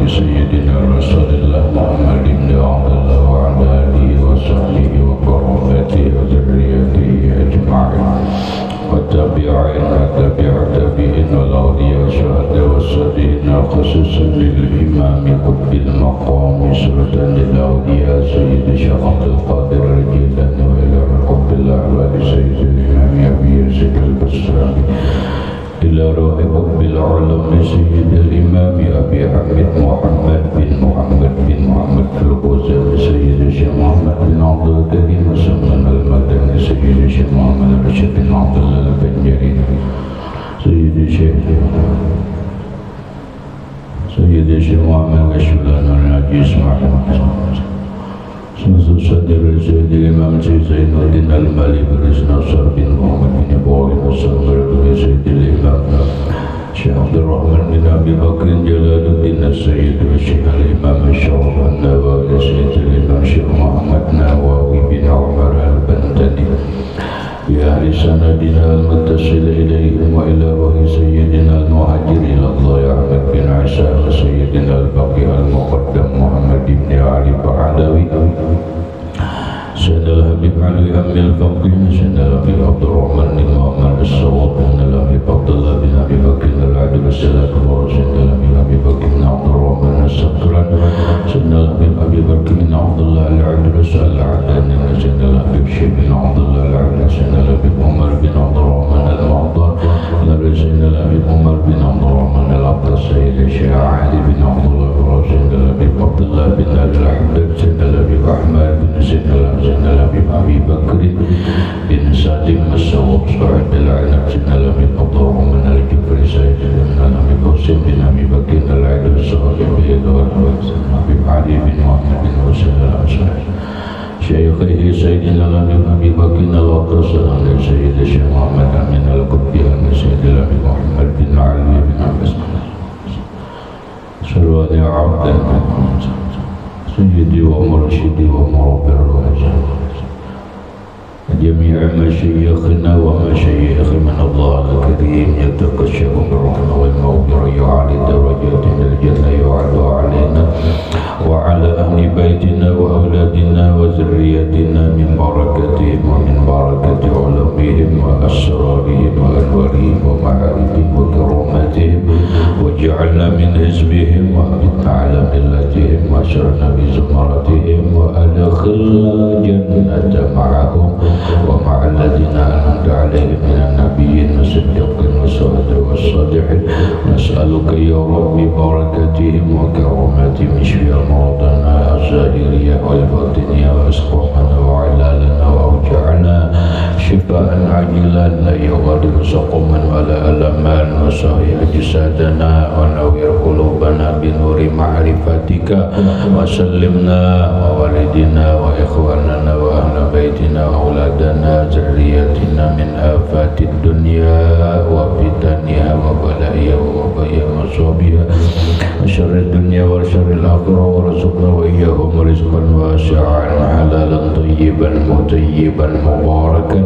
hurmati Sayyidina Rasulullah Muhammad ibn Abdullah wa ala alihi wa sahbihi wa karamatihi wa dzurriyyatihi ajma'in wa tabi'in wa tabi'in wal awliya wa syuhada wa sadina khususan lil imam qutbil maqam sultan lil awliya Sayyid Syekh Abdul Qadir al-Jilani wa ila qutbil ahwal Sayyidil Imam Abi Yazid al-Bastami إلى روح بالعلم سيد الإمام أبي حميد محمد بن محمد الغزالي سيد الشيخ محمد بن عبد الكريم سلمان المدني سيد الشيخ محمد رشيد بن عبد الله البنجري سيد الشيخ محمد غشولان العجيز محمد صدر سيد الإمام زين الدين المالي برئيس ناصر بن محمد بن إبراهيم الصغير سيد الإمام شيخ عبد الرحمن بن أبي بكر جلال الدين السيد والشيخ الإمام الشرف النووي سيد الإمام شيخ محمد نووي بن عمر البندني بأهل سندنا المتصل إليهم وإلى روح سيدنا المهاجر إلى الله أحمد بن عيسى وسيدنا البقي المقدم محمد بن علي بعدوي سيدنا الحبيب علي أم الفقيه سيدنا الحبيب عبد الرحمن بن محمد الصواب سيدنا الحبيب عبد الله بن أبي بكر العدل السلاك سيدنا الحبيب أبي بكر بن عبد الرحمن السكران سيدنا الحبيب أبي بكر بن عبد الله العدل العدني سيدنا الحبيب شيخ بن عبد الله العدل سيدنا الحبيب عمر بن عبد الرحمن المعطر سيدنا الحبيب عمر بن عبد الرحمن العبد سيد الشيخ علي بن عبد الله سيدنا الحبيب عبد الله بن الحمد سيدنا الحبيب أحمد بن سيدنا الحبيب أبي بكر بن سالم السوق صاحب العنب سيدنا الحبيب عبد الرحمن الجبري سيدنا الحبيب حسين بن أبي بكر العدل صاحب الحبيب علي بن محمد بن حسين الأنصاري شيخه سيدنا الحبيب أبي بكر العطاس سيد الشيخ محمد أمين القطبي سيد الحبيب محمد بن علي بن عباس سرور عبد سيدي ومرشدي ومربي الرجال جميع مشايخنا ومشايخ من الله الكريم يتقشف بالرحمة والمغفرة يعلي درجاتنا الجنة يعد علينا وعلى أهل بيتنا وأولادنا وذريتنا من بركتهم ومن بركة علومهم وأسرارهم وأنوارهم ومعارفهم وكراماتهم واجعلنا من حزبهم وأمتنا على ملتهم وأشرنا بزمرتهم وأدخلنا الجنة معهم ومع الذين أنعمت عليهم من النبيين والصديقين والشهداء والصالحين نسألك يا رب بركتهم وكراماتهم اشفي مرضنا الظاهرية والباطنية وأسقامنا وعلالنا وأوجعنا شفاء عاجلا لا يغادر سقما ولا ألما وصحي أجسادنا ونور قلوبنا بنور معرفتك وسلمنا ووالدنا وإخواننا وأهل بيتنا وأولادنا ذريتنا من آفات الدنيا وفتنها وبلائها ووبائها ومصابها وشر الدنيا وشر الآخرة ورزقنا وإياهم رزقا واسعا حلالا طيبا مطيبا مباركا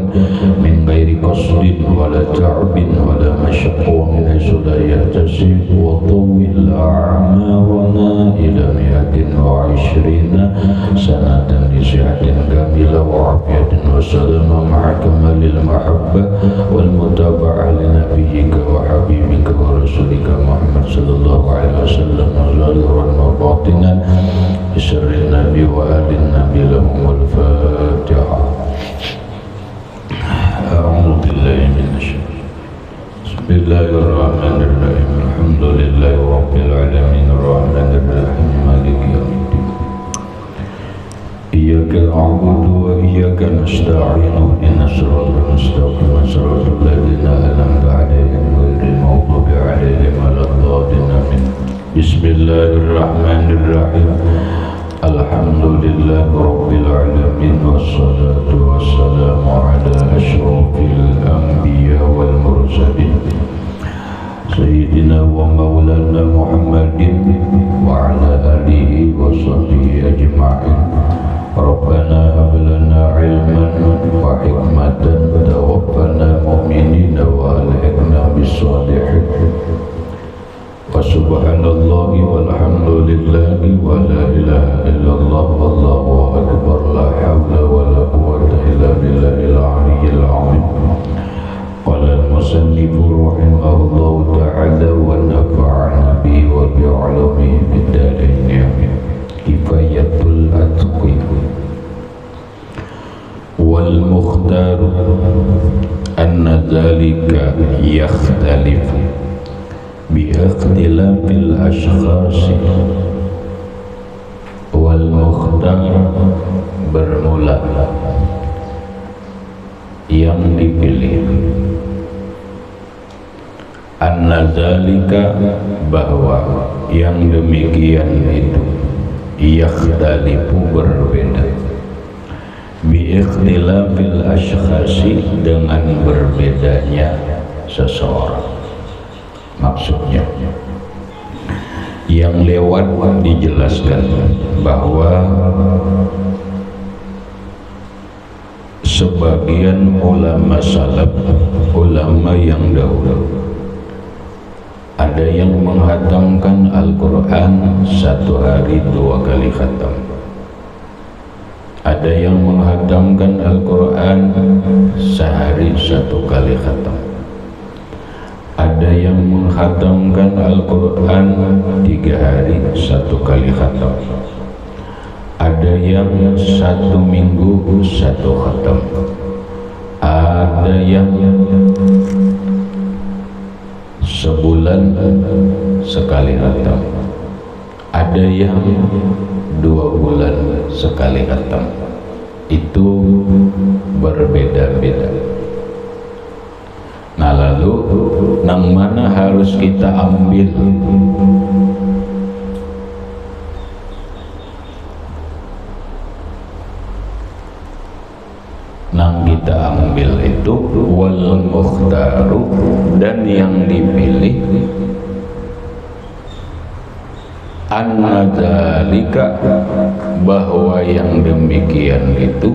من غير قصد ولا تعب ولا مشقة من حيث لا يحتسب وطول أعمارنا إلى 120 سنة بصحة كاملة وعافية وسلامة مع كمال المحبة والمتابعة لنبيك وحبيبك ورسولك محمد صلى الله عليه وسلم ظاهرا وباطنا بسر النبي وآل النبي لهم الفاتحة. أعوذ بالله من الشيطان. بسم الله الرحمن الرحيم. الحمد لله رب العالمين الرحمن الرحيم مالك يوم الدين. إياك نعبد وإياك نستعين اهدنا الصراط المستقيم صراط الذين أنعمت عليهم غير المغضوب عليهم ولا الضالين آمين. بسم الله الرحمن الرحيم. الحمد لله رب العالمين والصلاة والسلام على أشرف الأنبياء والمرسلين سيدنا ومولانا محمد وعلى آله وصحبه أجمعين. ربنا هب لنا علما وحكمة توفنا مؤمنين وألحقنا بالصالحين. وسبحان الله والحمد ta'ala wa nafa'ana bihi wa bi'ulumihi fid darain amin. Kifayatul atqi wal mukhtar anna dhalika yakhtalifu bi ikhtilafil ashkhasi. Wal mukhtar bermula, yang dipilih, anna dzalika bahwa yang demikian itu, yakhtalifu berbeda, bi ikhtilafil ashkhasi dengan berbedanya seseorang. Maksudnya yang lewat dijelaskan bahwa sebagian ulama salaf, ulama yang dahulu, ada yang menghatamkan Al-Quran satu hari 2 kali khatam, ada yang menghatamkan Al-Quran sehari 1 kali khatam, ada yang menghatamkan Al-Quran 3 hari 1 kali khatam, ada yang 1 minggu 1 khatam, ada yang sebulan sekali khatam, ada yang 2 bulan sekali khatam. Itu berbeda-beda. Nah, lalu nang mana harus kita ambil? Nang kita ambil itu wal mukhtaru, dan yang dipilih, anna dzalika bahwa yang demikian itu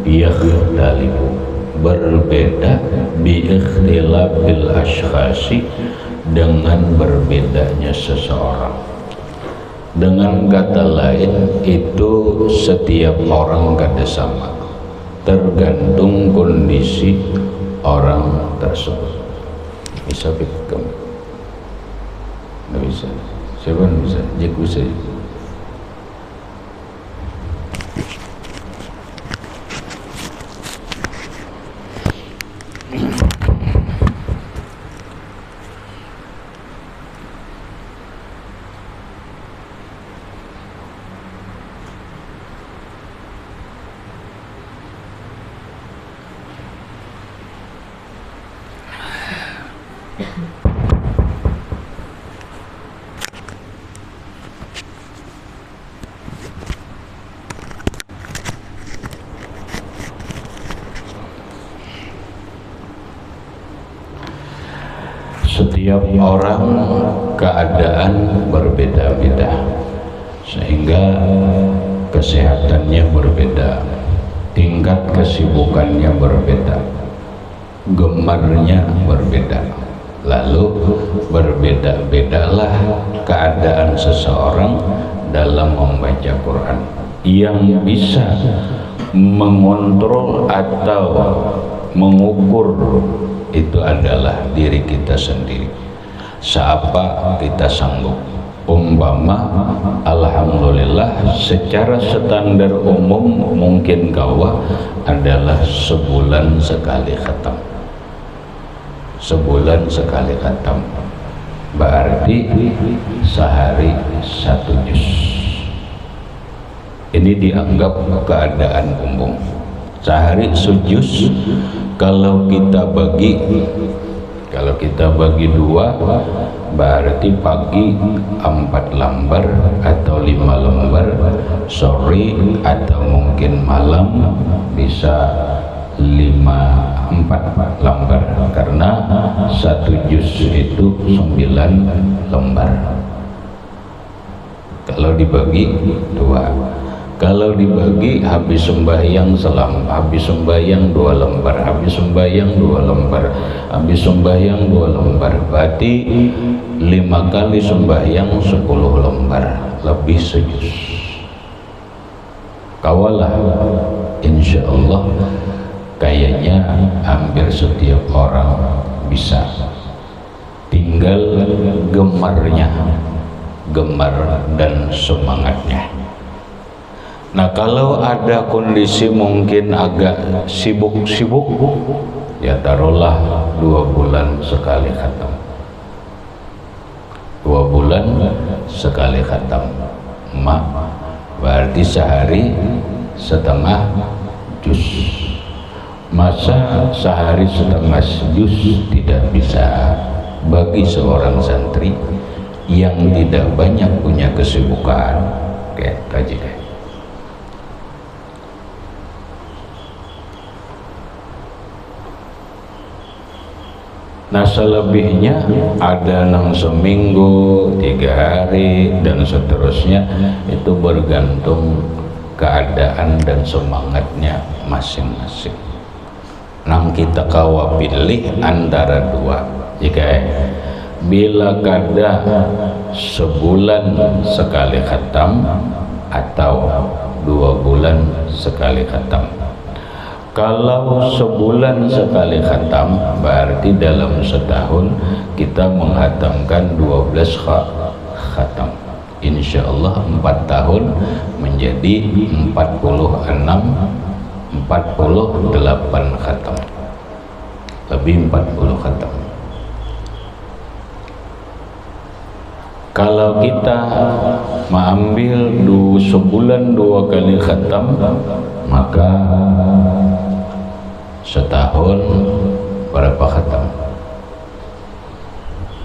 yakhtalifu berbeda, bi ikhtilafil ashkhasi dengan berbedanya seseorang. Dengan kata lain, itu setiap orang kada sama, tergantung kondisi orang tersebut. Bisa bikin? Nggak bisa. Siapa yang bisa? Jago saya. Setiap orang keadaan berbeda-beda, sehingga kesehatannya berbeda, tingkat kesibukannya berbeda, gemarnya berbeda. Lalu berbeda-bedalah keadaan seseorang dalam membaca Quran. Yang bisa mengontrol atau mengukur itu adalah diri kita sendiri. Seapa kita sanggup. Umpama alhamdulillah secara standar umum mungkin kawa adalah sebulan sekali khatam. Sebulan sekali khatam berarti sehari 1 juz. Ini dianggap keadaan umum. Sehari 1 juz. Kalau kita bagi 2, berarti pagi 4 lembar atau 5 lembar, sore atau mungkin malam bisa 4 lembar, karena 1 juz itu 9 lembar. Kalau dibagi 2, kalau dibagi habis sembahyang habis sembahyang 2 lembar, habis sembahyang 2 lembar, habis sembahyang 2 lembar, berarti 5 kali sembahyang 10 lembar, lebih 1 juz. Kawalah, insya Allah kayaknya hampir setiap orang bisa. tinggal gemarnya, gemar dan semangatnya. Nah, kalau ada kondisi mungkin agak sibuk-sibuk, ya taruhlah 2 bulan sekali khatam. 2 bulan sekali khatam. Berarti sehari setengah juz. Masa sehari setengah juz tidak bisa bagi seorang santri yang tidak banyak punya kesibukan. Oke, kaji deh. Nah, selebihnya ada yang seminggu, 3 hari dan seterusnya, itu bergantung keadaan dan semangatnya masing-masing. Nah, kita kawa pilih antara 2. Jika bila kada sebulan sekali khatam atau 2 bulan sekali khatam. Kalau sebulan sekali khatam, berarti dalam setahun kita menghatamkan 12 khatam. Insya Allah 4 tahun menjadi 48 khatam. Lebih 40 khatam. Kalau kita mengambil sebulan 2 kali khatam, maka setahun berapa khatam?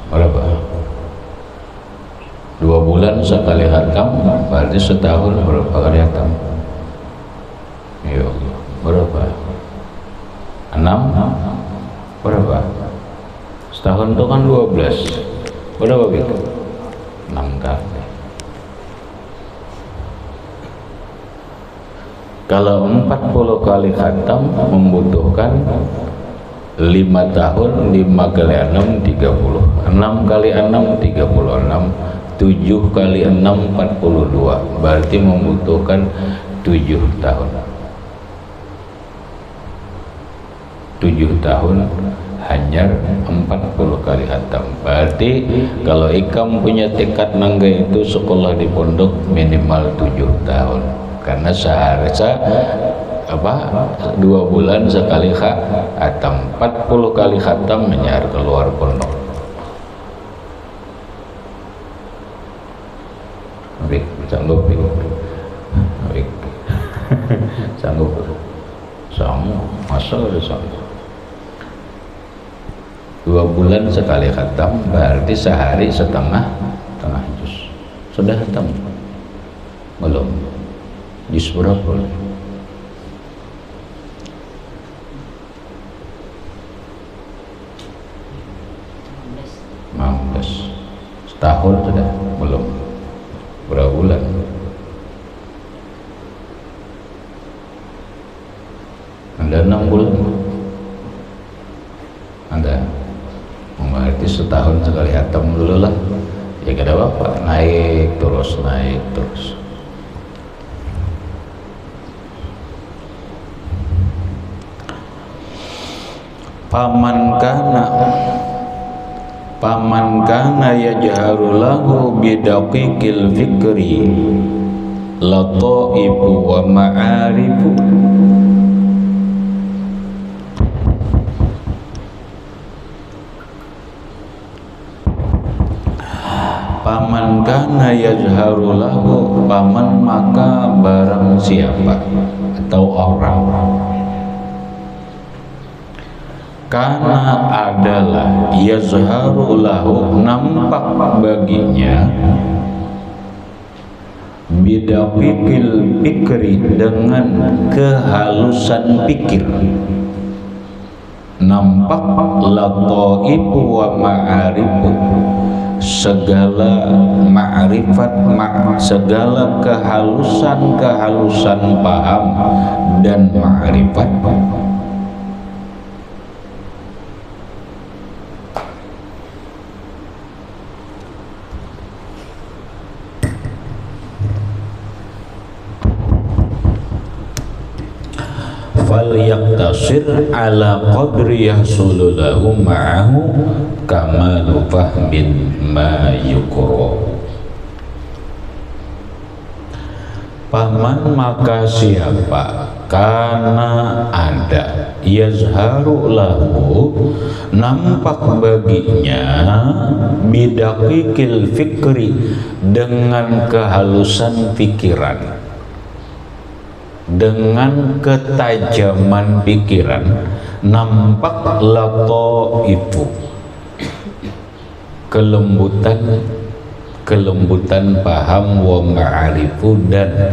Berapa? 2 bulan sekali khatam, berarti setahun berapa kali khatam? Ya Allah, berapa? 6? Berapa? Setahun itu kan 12. Berapa gitu? 6 kali. Kalau 40 kali khatam membutuhkan 5 tahun, 5 kali 6 30, 6 kali 6 36, 7 kali 6 42, berarti membutuhkan 7 tahun. 7 tahun hanya 40 kali khatam. Berarti kalau ikam punya tekad nangga itu sekolah di pondok minimal 7 tahun. Karena seharusnya 2 bulan sekali khatam, 40 kali khatam menyar keluar pondok. Baik, sanggup, baik, sanggup, masa udah sanggup. 2 bulan sekali khatam, berarti sehari setengah juz. Sudah khatam? Belum. Juz berapa? 16. Setahun sudah? Belum. Berapa bulan? Ada 6 bulan? Ada. Berarti setahun sekali khatam dulu lah. Ya kada apa-apa, naik terus. Paman kana yajharu lahu bidaqiqil fikri lataibu wa ma'arifu. Paman kana yajharu lahu, paman maka barang siapa atau orang kana adalah yazharu lahu nampak baginya bidaqiqil fikri dengan kehalusan pikir, nampak lataibu wa ma'arifu segala ma'rifat, segala kehalusan paham dan ma'rifat. falyaqtasir ala qadri yahsulu lahu ma'ahu kamalu fahmin ma yukra. Paman maka siapa karena ada yazharu lahu nampak baginya bidaqikil fikri dengan kehalusan pikiran, dengan ketajaman pikiran, nampak lataifu kelembutan paham, wa ma'arifu dan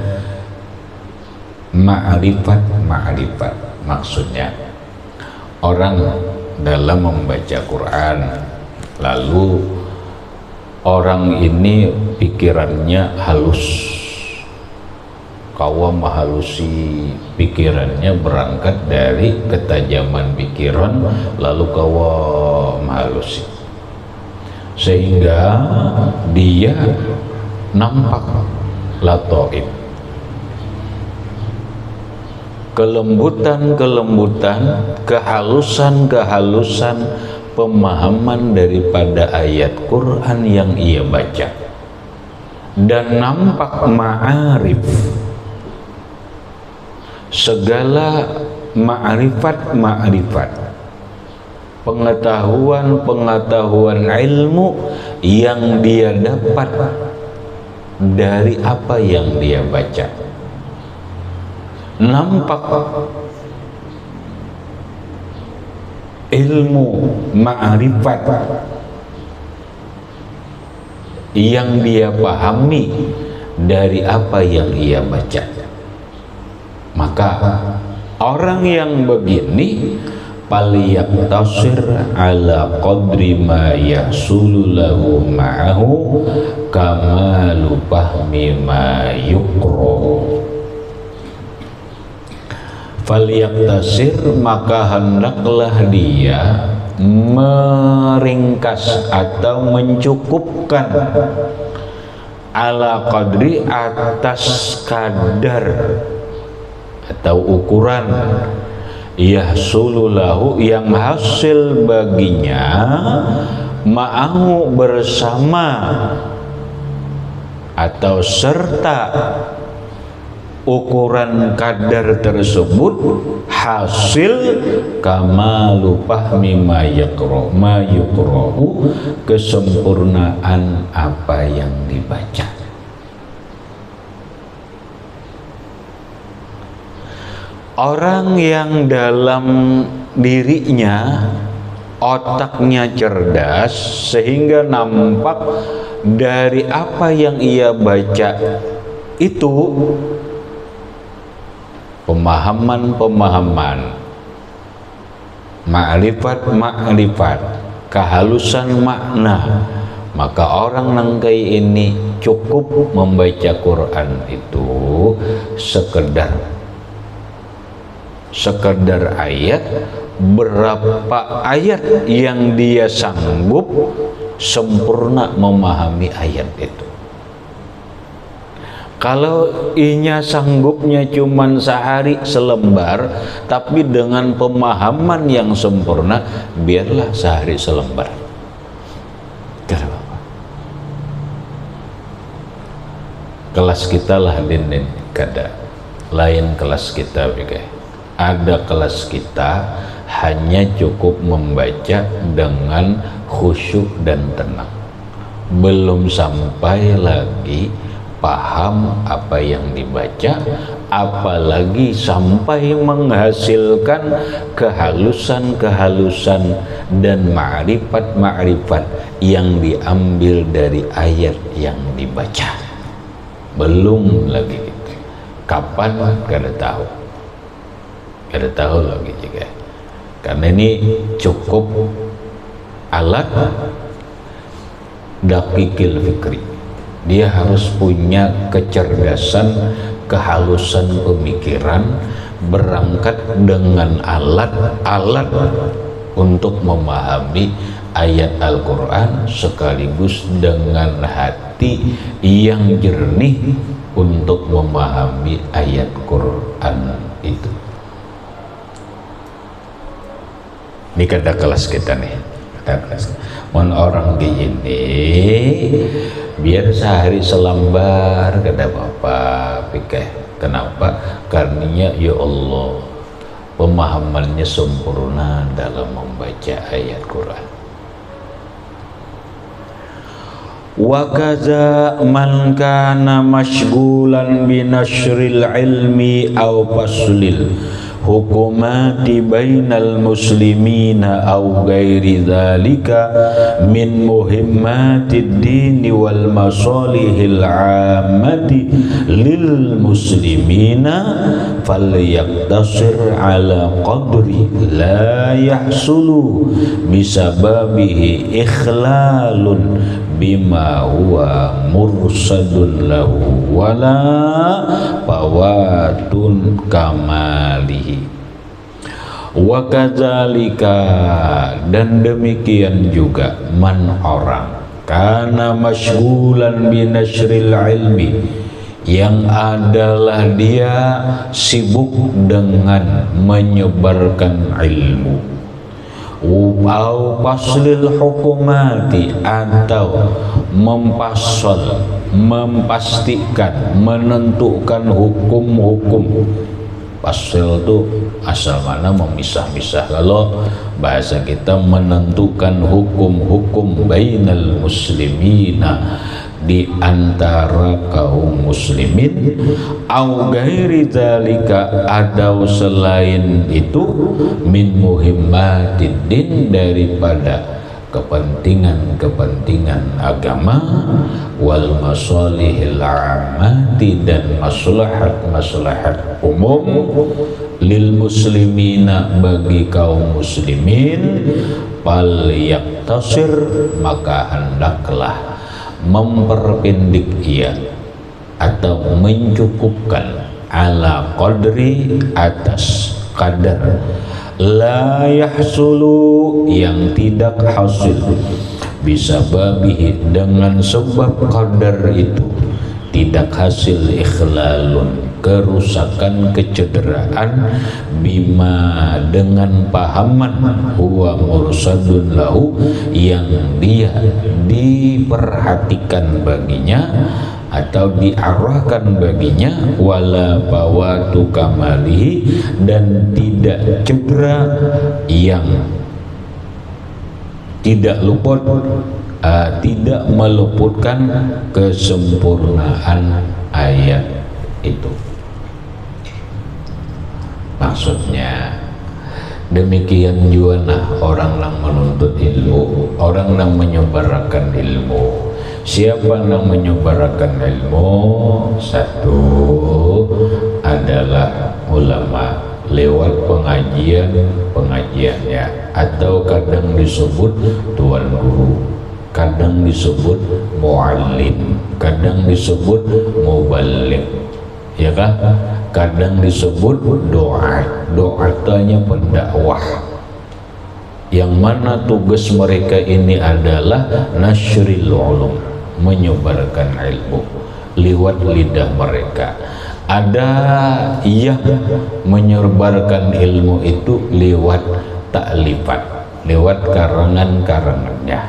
ma'rifat. Maksudnya orang dalam membaca Quran, lalu orang ini pikirannya halus, kawa menghalusi pikirannya berangkat dari ketajaman pikiran, lalu kawa menghalusi sehingga dia nampak lataif, kelembutan, kehalusan pemahaman daripada ayat Quran yang ia baca, dan nampak ma'arif, segala ma'rifat, pengetahuan ilmu yang dia dapat dari apa yang dia baca. Nampak ilmu ma'rifat yang dia pahami dari apa yang ia baca. Maka orang yang begini falyaqtasir ala qadri ma yahsulu lahu ma'ahu kamalu fahmi ma yukra. Falyaqtasir maka hendaklah dia meringkas atau mencukupkan ala qadri atas kadar atau ukuran yahsulu lahu yang hasil baginya ma'ahu bersama atau serta ukuran kadar tersebut hasil kamalu fahmi ma yukrahu kesempurnaan apa yang dibaca. Orang yang dalam dirinya otaknya cerdas sehingga nampak dari apa yang ia baca itu pemahaman, ma'rifat, kehalusan makna, maka orang nangkai ini cukup membaca Quran itu sekedar ayat, berapa ayat yang dia sanggup sempurna memahami ayat itu. Kalau inya sanggupnya cuman sehari selembar, tapi dengan pemahaman yang sempurna, biarlah sehari selembar. Kelas kita lah din kada lain kelas kita begitu. Ada kelas kita hanya cukup membaca dengan khusyuk dan tenang, belum sampai lagi paham apa yang dibaca, apalagi sampai menghasilkan kehalusan dan ma'rifat yang diambil dari ayat yang dibaca. Belum lagi itu. Kapan? Kada tahu lagi juga. Karena ini cukup alat dakikil fikri. Dia harus punya kecerdasan, kehalusan pemikiran, berangkat dengan alat untuk memahami ayat Al-Quran sekaligus dengan hati yang jernih untuk memahami ayat Quran itu. Ini kada kelas kita nih, kada kelas. Mon orang gini biar sehari selembar kada apa-apa pikir. Kenapa? Karenanya ya Allah pemahamannya sempurna dalam membaca ayat Quran. Wa kaza man kana mashghulan bi nashril ilmi aw faslil hukumati bainal muslimina aw ghairi dzalika min muhimmatid dini wal masalihil ammati lil muslimina falyaqtasir ala qadri la yahsulu bisababihi ikhlalun bima huwa mursadun lahu wala fawatun kamalihi. Wa kadzalika, dan demikian juga man orang kana masyghulan bi nasyril ilmi, yang adalah dia sibuk dengan menyebarkan ilmu, au faslil hukumati, atau memastikan, menentukan hukum-hukum. Fasl itu asal mana memisah-misah. Kalau bahasa kita menentukan hukum-hukum bainal muslimina, di antara kaum muslimin, au ghairi dzalika, atau selain itu, min muhimmatid din, daripada kepentingan-kepentingan agama, wal masalihil ammati, dan maslahat-maslahat umum, lil muslimina, bagi kaum muslimin, fal yaktasir, maka hendaklah memperpendek ia atau mencukupkan, ala qadri, atas kadar, la yahsulu, yang tidak hasil, bisa babihi, dengan sebab kadar itu tidak hasil, ikhlalun, kerusakan, kecederaan, bima, dengan pahaman, huwa mursadun lahu, yang dia diperhatikan baginya atau diarahkan baginya, wala fawatu kamalihi, dan tidak cedera, yang tidak luput, tidak meluputkan kesempurnaan ayat itu. Maksudnya demikian juga nah orang yang menuntut ilmu, orang yang menyebarkan ilmu. Siapa yang menyebarkan ilmu? Satu adalah ulama lewat pengajiannya, atau kadang disebut tuan guru, kadang disebut muallim, kadang disebut muballigh, ya kan? Kadang disebut doanya pendakwah, yang mana tugas mereka ini adalah nasyril ulum, menyebarkan ilmu lewat lidah mereka. Ada yang menyebarkan ilmu itu lewat ta'lifat, lewat karangan-karangannya,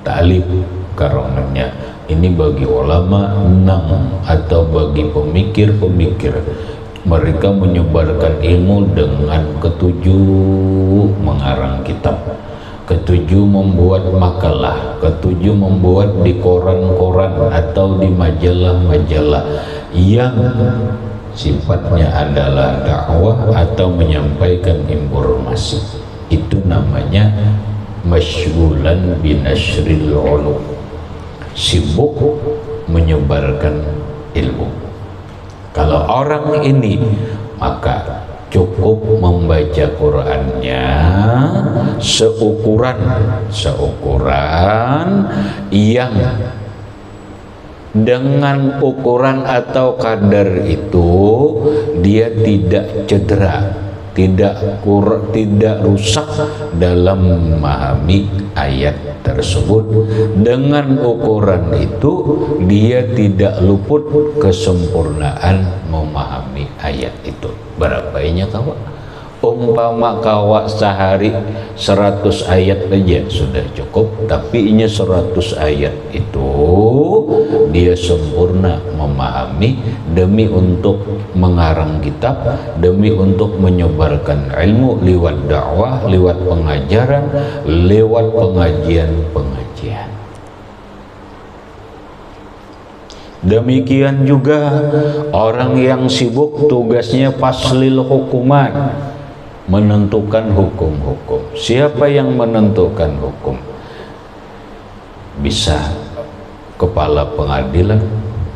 ta'lif karangannya. Ini bagi ulama enam, atau bagi pemikir-pemikir, mereka menyebarkan ilmu dengan ketujuh mengarang kitab, ketujuh membuat makalah, ketujuh membuat di koran-koran atau di majalah-majalah yang sifatnya adalah dakwah atau menyampaikan informasi. Itu namanya masyghulan binasyril ulum, sibuk menyebarkan ilmu. Kalau orang ini, maka cukup membaca Qur'annya seukuran yang dengan ukuran atau kadar itu dia tidak cedera, tidak rusak dalam memahami ayat tersebut. Dengan ukuran itu dia tidak luput kesempurnaan memahami ayat itu. Berapainya kawan? Umpama kawa sehari 100 ayat aja sudah cukup, tapi ini 100 ayat itu dia sempurna memahami demi untuk mengarang kitab, demi untuk menyebarkan ilmu lewat dakwah, lewat pengajaran, lewat pengajian-pengajian. Demikian juga orang yang sibuk tugasnya faslil hukuman, menentukan hukum-hukum. Siapa yang menentukan hukum? Bisa kepala pengadilan,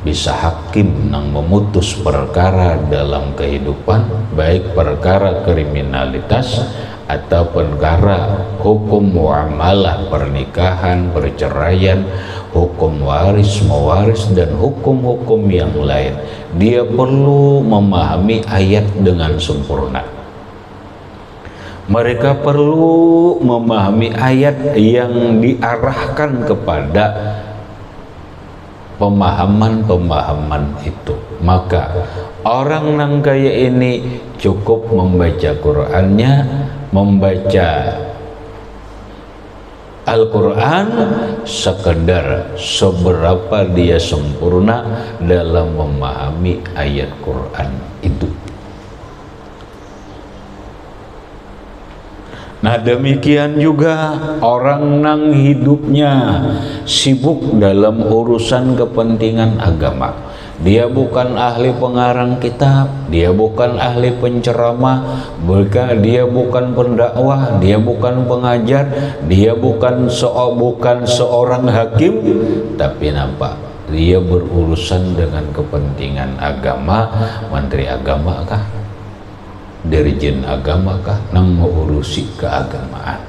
bisa hakim yang memutus perkara dalam kehidupan, baik perkara kriminalitas atau perkara hukum muamalah, pernikahan, perceraian, hukum waris, mewaris, dan hukum-hukum yang lain. Dia perlu memahami ayat dengan sempurna. Mereka perlu memahami ayat yang diarahkan kepada pemahaman-pemahaman itu. Maka orang yang kaya ini cukup membaca Qur'annya, membaca Al-Quran sekedar seberapa dia sempurna dalam memahami ayat Quran itu. Nah, demikian juga orang nang hidupnya sibuk dalam urusan kepentingan agama. Dia bukan ahli pengarang kitab, dia bukan ahli penceramah, dia bukan pendakwah, dia bukan pengajar, dia bukan seorang hakim, tapi nampak dia berurusan dengan kepentingan agama. Menteri agama kah? Dirjen agama kah? Nang mengurusi keagamaan.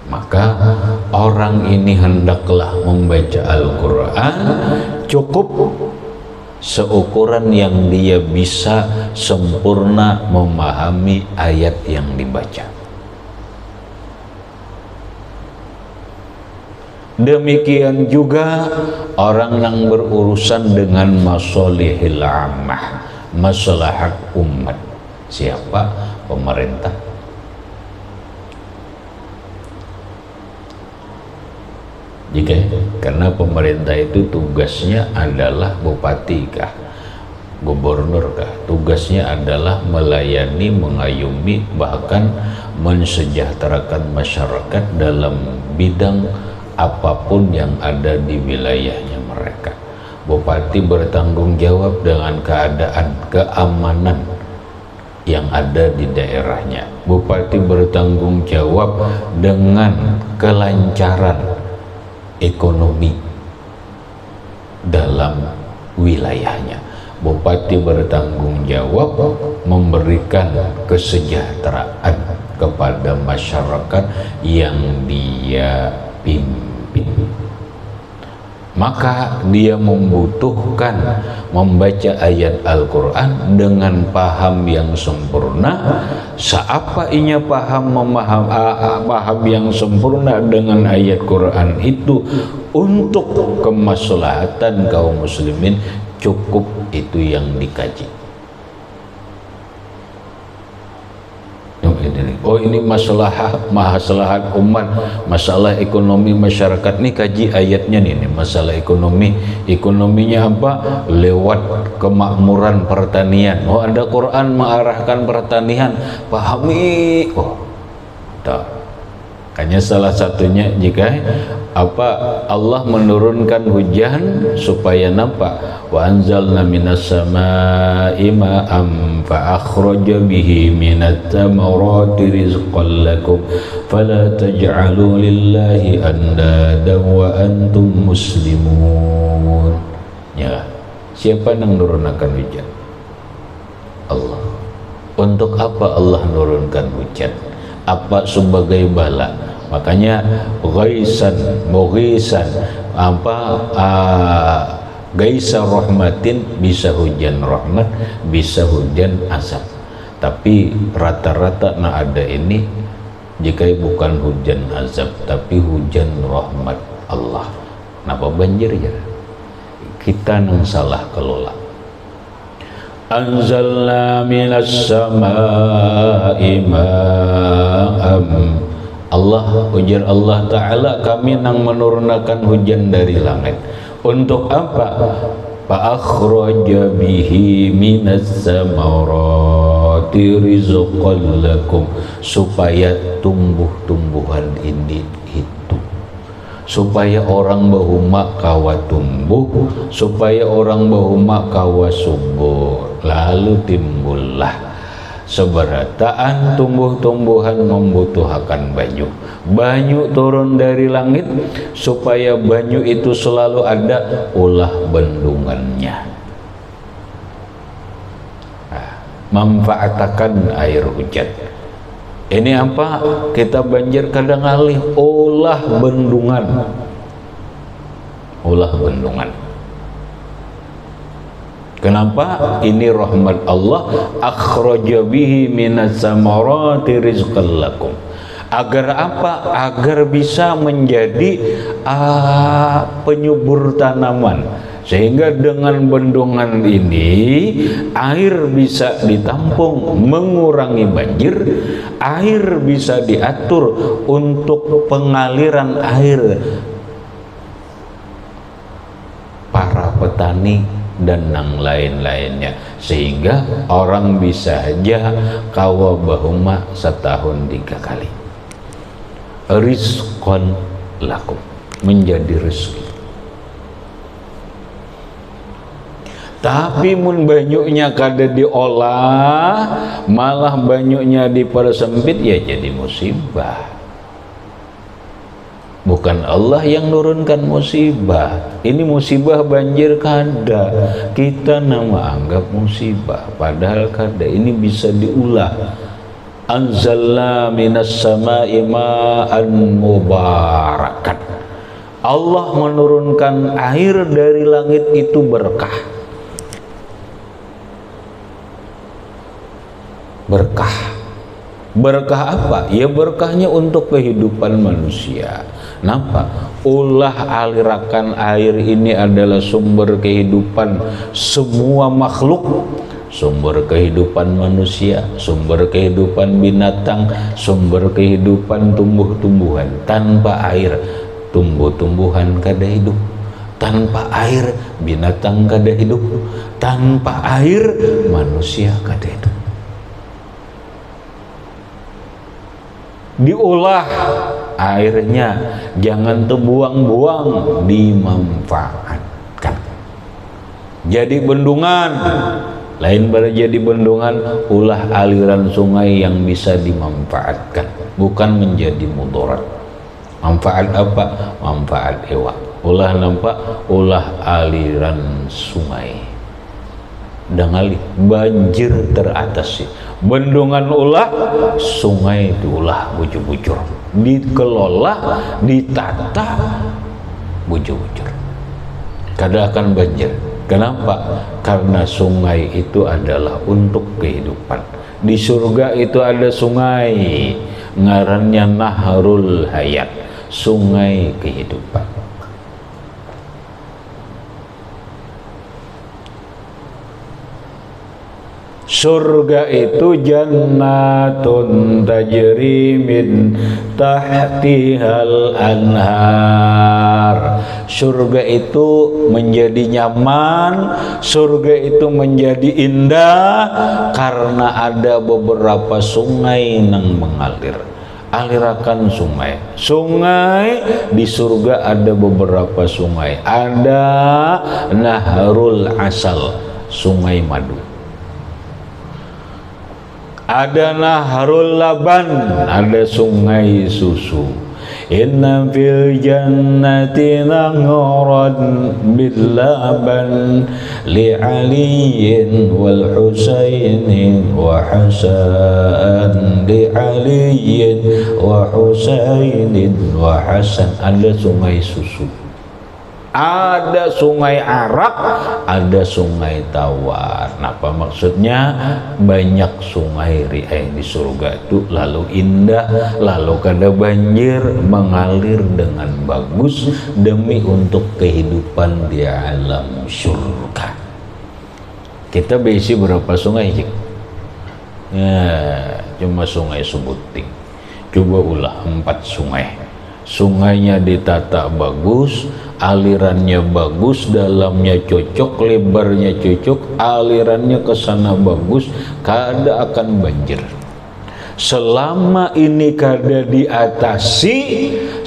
Maka orang ini hendaklah membaca Al-Quran cukup seukuran yang dia bisa sempurna memahami ayat yang dibaca. Demikian juga orang yang berurusan dengan masalihil ammah, maslahat umat. Siapa? Pemerintah. Karena pemerintah itu tugasnya adalah bupati kah, gubernur kah, tugasnya adalah melayani, mengayomi, bahkan mensejahterakan masyarakat dalam bidang apapun yang ada di wilayahnya mereka. Bupati bertanggung jawab dengan keadaan keamanan yang ada di daerahnya. Bupati bertanggung jawab dengan kelancaran ekonomi dalam wilayahnya. Bupati bertanggung jawab memberikan kesejahteraan kepada masyarakat yang dia pimpin. Maka dia membutuhkan membaca ayat Al-Quran dengan paham yang sempurna. Seapa inya paham yang sempurna dengan ayat Quran itu untuk kemaslahatan kaum muslimin, cukup itu yang dikaji. Oh, ini masalah umat, masalah ekonomi masyarakat, nih kaji ayatnya nih masalah ekonominya apa? Lewat kemakmuran pertanian. Oh, ada Quran mengarahkan pertanian, pahami. Oh, tak. Hanya salah satunya jika Allah menurunkan hujan supaya nampak. Wa anzalna minas samaa'i ma'an fa akhraja bihi minat thamarati rizqan lakum fala taj'alu lillahi andadan wa antum muslimun. Ya, siapa yang menurunkan hujan? Allah. Untuk apa Allah menurunkan hujan? Apa sebagai bala? Makanya ghaisan, gaisa rahmatin, bisa hujan rahmat, bisa hujan azab. Tapi rata-rata ada ini, jika bukan hujan azab tapi hujan rahmat Allah. Kenapa banjir ya? Kita yang salah kelola. anzalna minas samaa'i ma'am. Allah, ujar Allah Ta'ala, kami nang menurunkan hujan dari langit. Untuk apa? Fa akhraja bihi minas samarati rizqan lakum, supaya tumbuh-tumbuhan ini itu, supaya orang bahuma kawa tumbuh, supaya orang bahuma kawa subur. Lalu timbullah seberataan tumbuh-tumbuhan membutuhkan banyu. Banyu turun dari langit supaya banyu itu selalu ada, ulah bendungannya. Nah, manfaatkan air hujan. Ini apa? Kita banjir kadang alih, ulah bendungan. Ulah bendungan. Kenapa? Ini rahmat Allah. Akhraja bihi minas samarati rizqan lakum. Agar apa? Agar bisa menjadi penyubur tanaman. Sehingga dengan bendungan ini air bisa ditampung, mengurangi banjir. Air bisa diatur untuk pengaliran air para petani dan yang lain-lainnya, sehingga orang bisa aja kawa bahuma setahun 3 kali. Rizqan lakum, menjadi rezeki. Tapi mun banyunya kada diolah, malah banyunya dipersempit, ya jadi musibah. Bukan Allah yang nurunkan musibah. Ini musibah banjir kada, kita nama anggap musibah, padahal kada. Ini bisa diulah. Anzalna minas samaa'i ma'an mubarakan. Allah menurunkan air dari langit itu berkah. Berkah. Berkah apa? Ya berkahnya untuk kehidupan manusia. Kenapa? Ulah alirakan air ini adalah sumber kehidupan semua makhluk, sumber kehidupan manusia, sumber kehidupan binatang, sumber kehidupan tumbuh-tumbuhan. Tanpa air, tumbuh-tumbuhan kada hidup. Tanpa air, binatang kada hidup. Tanpa air, manusia kada hidup. Diolah airnya, jangan terbuang-buang, dimanfaatkan. Jadi bendungan, lain pada jadi bendungan, ulah aliran sungai yang bisa dimanfaatkan, bukan menjadi mudarat. Manfaat apa? Manfaat hewan. Ulah nampak, ulah aliran sungai. Dangali banjir teratasi. Bendungan ulah, sungai diulah bujur-bujur, dikelola, ditata bujur-bujur, kada akan banjir. Kenapa? Karena sungai itu adalah untuk kehidupan. Di surga itu ada sungai, ngarannya Nahrul Hayat, sungai kehidupan. Surga itu jannatun tajri min tahtihal anhar. Surga itu menjadi nyaman, surga itu menjadi indah karena ada beberapa sungai yang mengalir. Alirakan sungai. Sungai di surga ada beberapa sungai. Ada Nahrul Asal, sungai madu. Ada Nahrul Laban, ada sungai susu. Inna fil jannati nahran bil laban li aliyin wal husainin wa hasan, li aliyin wa husainin wa hasan. Ada sungai susu, ada sungai arak, ada sungai tawar. Apa maksudnya? Banyak sungai riai di surga itu, lalu indah, lalu kada banjir, mengalir dengan bagus demi untuk kehidupan di alam surga. Kita besi berapa sungai Cik? Ya, cuma sungai Subuting. Coba ulah 4 sungai. Sungainya ditata bagus, alirannya bagus, dalamnya cocok, lebarnya cocok, alirannya ke sana bagus, kada akan banjir. Selama ini kada diatasi,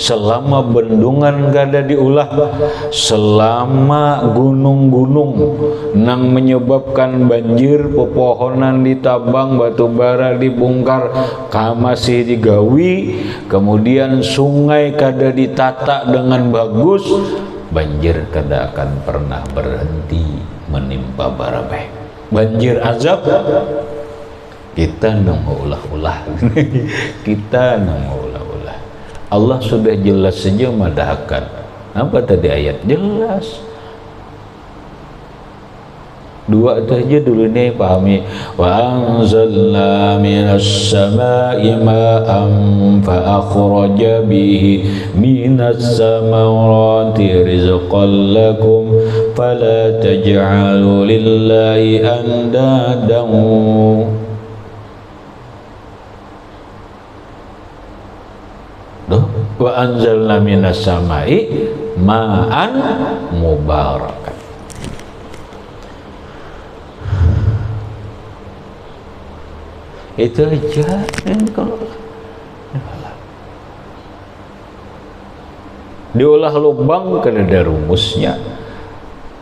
selama bendungan kada diulah, selama gunung-gunung nang menyebabkan banjir, pepohonan ditabang, batu bara dibongkar, masih digawi, kemudian sungai kada ditata dengan bagus, banjir kada akan pernah berhenti menimpa Barabai. Banjir azab kita nang ulah-ulah. Kita nang ulah-ulah. Allah sudah jelas saja madahkan. Apa tadi ayat? Jelas. 2 itu aja dulu nih pahami. Wa anzalna minas samai ma'an fa akhraja bihi minas samarati rizqan lakum fala taj'alu lillahi andadan. Wa anzalna minas samai ma'an mubarakan. Itu aja. Kalau diolah lubang kan ada rumusnya.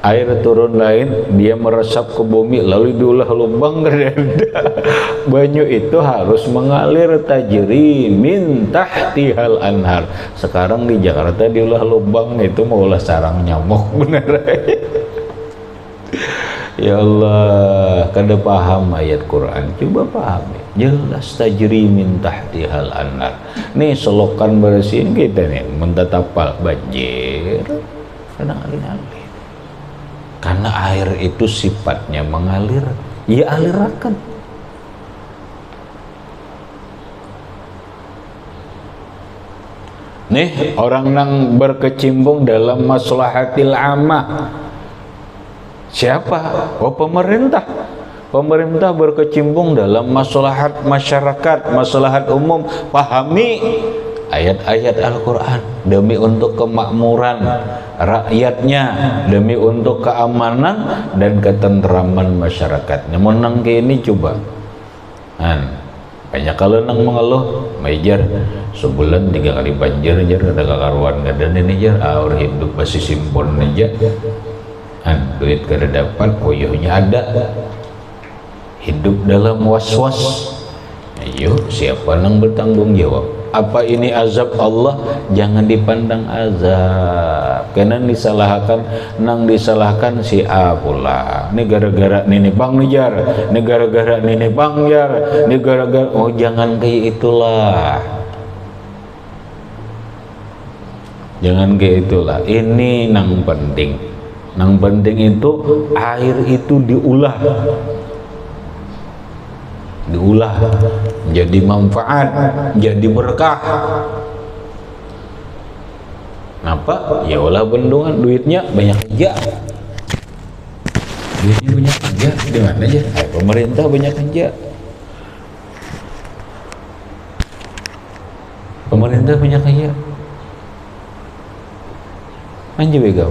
Air turun lain, dia meresap ke bumi, lalu diolah lubang kan ada. Banyu itu harus mengalir, tajri min tahtihal anhar. Sekarang di Jakarta diolah lubang itu mau olah sarang nyamuk bener. Ya Allah, kada paham ayat Quran, coba pahami. Jelas tajri min tahtihal anhar. Nih selokan bersihin kita nih, mentatapal banjir, kadang alin-alin. Karena air itu sifatnya mengalir, ya alirakan. Nih orang nang berkecimpung dalam maslahatil amah. Siapa? Oh pemerintah. Pemerintah berkecimpung dalam maslahat masyarakat, maslahat umum. Pahami ayat-ayat Al-Quran demi untuk kemakmuran rakyatnya, demi untuk keamanan dan ketentraman masyarakatnya. Menang ke ini coba. Banyak kalau nang mengeluh, mejar sebulan 3 kali banjir jar, ada kakaruan ada ini jar, aur hidup masih simpon aja. Duit kada dapat, koyohnya ada. Hidup dalam was-was. Ayo, siapa nang bertanggung jawab? Apa ini azab Allah? Jangan dipandang azab. Karena disalahkan, nang disalahkan si A pula. Ini gara-gara nini bang jar, ini gara-gara nini bang jar, ini gara-gara. Oh jangan kayak itulah. Jangan kayak itulah. Ini nang penting. Nang penting itu air itu diulah. Diulah menjadi manfaat, menjadi berkah. Kenapa? Ya olah bendungan, duitnya banyak aja. Duitnya banyak aja, di mana aja? Pemerintah banyak aja. Pemerintah banyak aja. Anjir begau.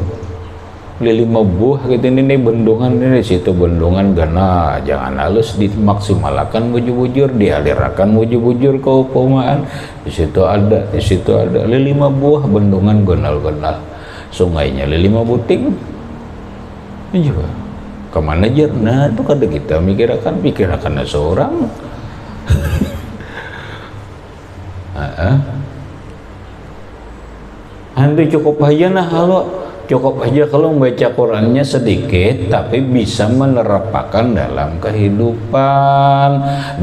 Beli 5 buah gitu ini bendungan ini, situ bendungan gana jangan halus dimaksimalkan bujur-bujur, dialirakan bujur-bujur ke upamaan. Di situ ada 5 buah bendungan gonal-gonal, sungainya 5 buting. Ini juga kemana aja? Nah itu kada kita pikirakan seorang. Anda cukup aja nah cukup aja kalau membaca Qurannya sedikit tapi bisa menerapkan dalam kehidupan,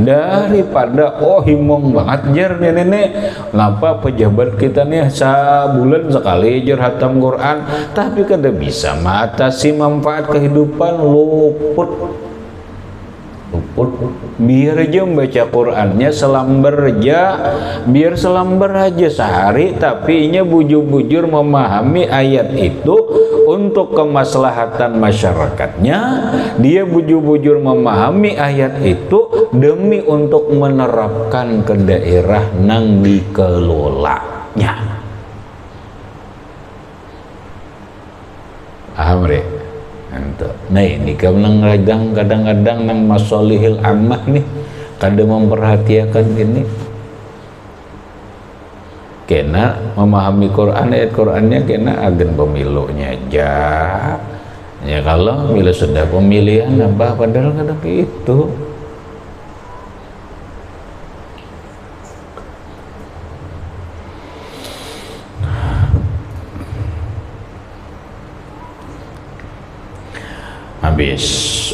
daripada himong banget jar nenek kenapa pejabat kita nih sebulan sekali jar hatam Quran tapi kada bisa mengatasi manfaat kehidupan, luput biar aja membaca Qurannya selambar aja, biar selambar aja sehari, tapi nya bujur-bujur memahami ayat itu untuk kemaslahatan masyarakatnya. Dia bujur-bujur memahami ayat itu demi untuk menerapkan ke daerah nang dikelolanya. Paham re? Nah ini kadang-kadang nang masolihil ammah nih kada memperhatikan ini, kena memahami Quran, ayat Qurannya kena agen pemilunya aja ya. Kalau bila sudah pemilihan apa padahal kadang itu. Habis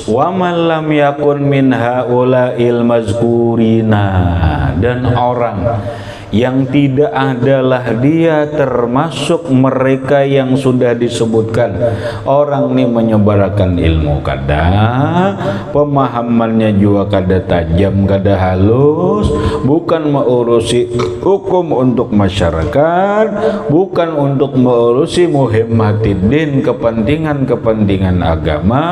wa man lam yakun min haula'il mazkurina, dan orang yang tidak adalah dia termasuk mereka yang sudah disebutkan. Orang ini menyebarkan ilmu kada, pemahamannya juga kada tajam, kada halus, bukan mengurusi hukum untuk masyarakat, bukan untuk mengurusi muhimmatidin, kepentingan agama,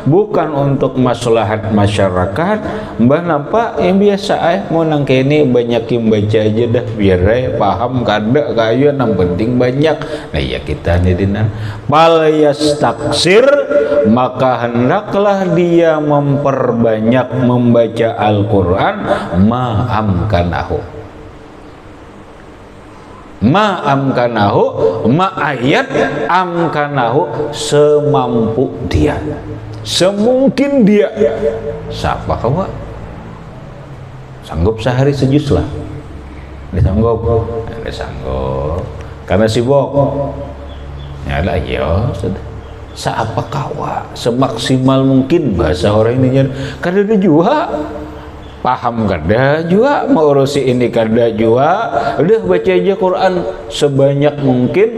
bukan untuk maslahat masyarakat. Mbah nampak yang biasa mau nang kene banyak yang baca aja dah biar paham kada kayu yang penting banyak. Nah ya kita nih dinan bal yastaksir, maka hendaklah dia memperbanyak membaca Al-Quran ma'amkanahu ayat amkanahu, semampu dia, semungkin dia. Siapa kamu sanggup sehari sejus lah, disanggup, karena sibuk ya lah ya sudah. Siapa kawa semaksimal mungkin bahasa orang ini kada ada juga paham, kada juga mengurusi ini, kada juga udah baca aja Quran sebanyak mungkin,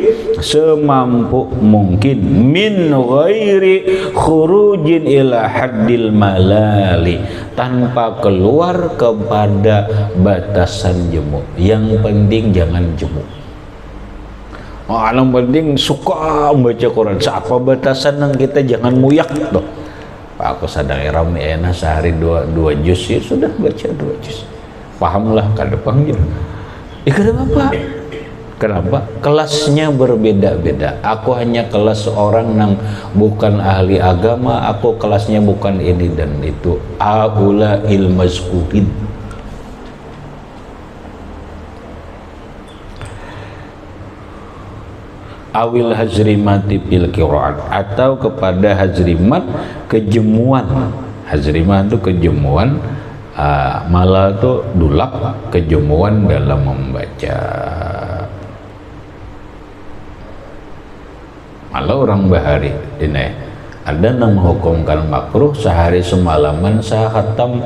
semampu mungkin, min ghairi khurujin ila haddil malali, tanpa keluar kepada batasan jemu. Yang penting jangan jemu. Yang penting suka baca Quran. Siapa batasan yang kita jangan muyak tuh. Pak aku sadang eram nih enak sehari dua juz ya sudah baca 2 juz. Pahamlah kada panggil. Kenapa? Kenapa? Kelasnya berbeda-beda. Aku hanya kelas orang yang bukan ahli agama, aku kelasnya bukan ini dan itu. Aula ilmazkurin. Awil hazrimati bil qiraat, atau kepada hazrimat, kejemuan. Hazrimat itu kejemuan, malah itu dulak, kejemuan dalam membaca. Malah orang bahari ini ada yang menghukumkan makruh sehari semalaman sahatam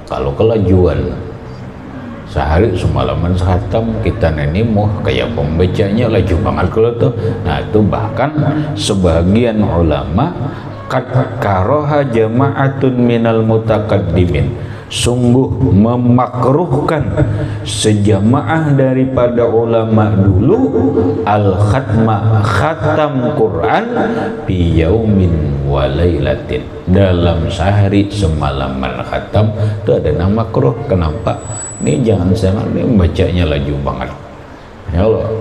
kalau kelajuan. Sehari semalaman khatam kita ini mau kayak pembacanya laju banget kalau tuh. Nah itu bahkan sebagian ulama karoha jama'atun minal mutakaddimin, sungguh memakruhkan sejamaah daripada ulama dulu al-khatma, khatam Quran fi yaumin wa lailatin, dalam sehari semalaman khatam. Itu ada nama makruh. Kenapa? Ini jangan sampai ini membacanya laju banget ya Allah.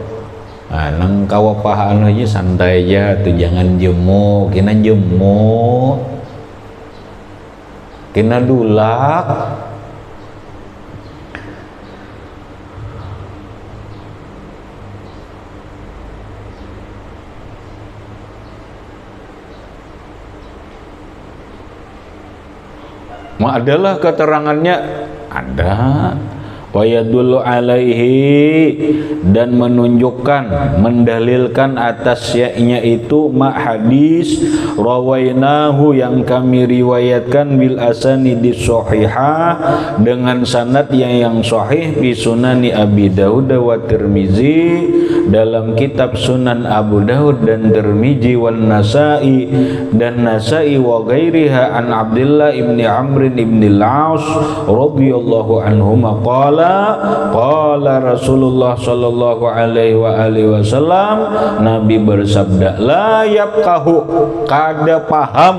Nah, nang kawapahan aja santai aja tuh, jangan jemu, kena jemu, kena dulak. Ma adalah keterangannya ada, wa yadullu alaihi, dan menunjukkan, mendalilkan atas yaknya itu ma hadis rawainahu yang kami riwayatkan bil asanidi shahihah, dengan sanad yang sahih, fi sunani Abi Dawud wa Tirmizi, dalam kitab Sunan Abu Daud dan Tirmizi wan Nasa'i dan Nasa'i wa ghairiha an Abdullah ibni Amr ibn al-As radhiyallahu anhuma qala Rasulullah sallallahu alaihi wa alihi wasallam, Nabi bersabda, la yafqahu kada paham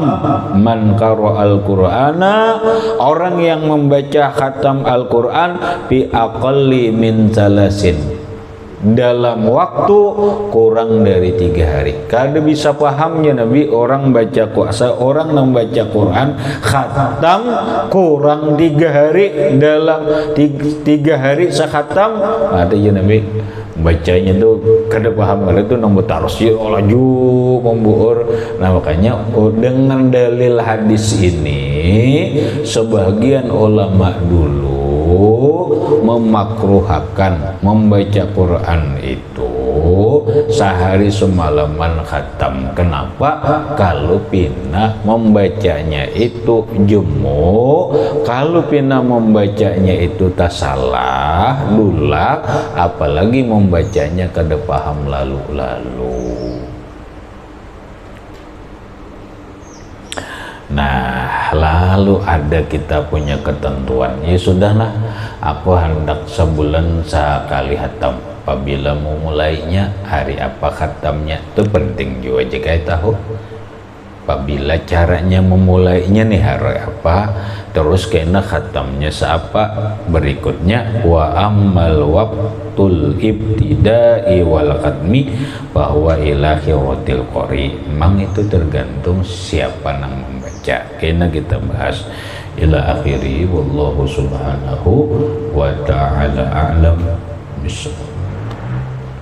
man qara al-Qur'ana, orang yang membaca khatam Al-Qur'an bi aqalli min salasin, dalam waktu kurang dari 3 hari. Kada bisa pahamnya Nabi orang baca kuasa, orang membaca Quran khatam kurang 3 hari, dalam 3 hari sekhatam. Artinya Nabi bacanya tuh kada paham, kada tuh nombor tarsil olaju membuur. Nah makanya dengan dalil hadis ini sebagian ulama dulu memakruhakan membaca Quran itu sehari semalaman khatam. Kenapa? Kalau pina membacanya itu jemu, kalau pina membacanya itu tasalah, dulak, apalagi membacanya kada paham lalu-lalu. Nah, lalu ada kita punya ketentuan. Ya sudahlah, aku hendak sebulan sekali khatam. Apabila mau mulainya, hari apa khatamnya, itu penting juga jika tahu. Apabila caranya memulainya nih hari apa, terus kena khatamnya seapa, berikutnya wa ammal waqtul ibtida'i wal khatmi bahwa ilahi rotil qori. Memang itu tergantung siapa yang membaca. Kena kita bahas ila akhiri wallahu subhanahu wa ta'ala a'lam.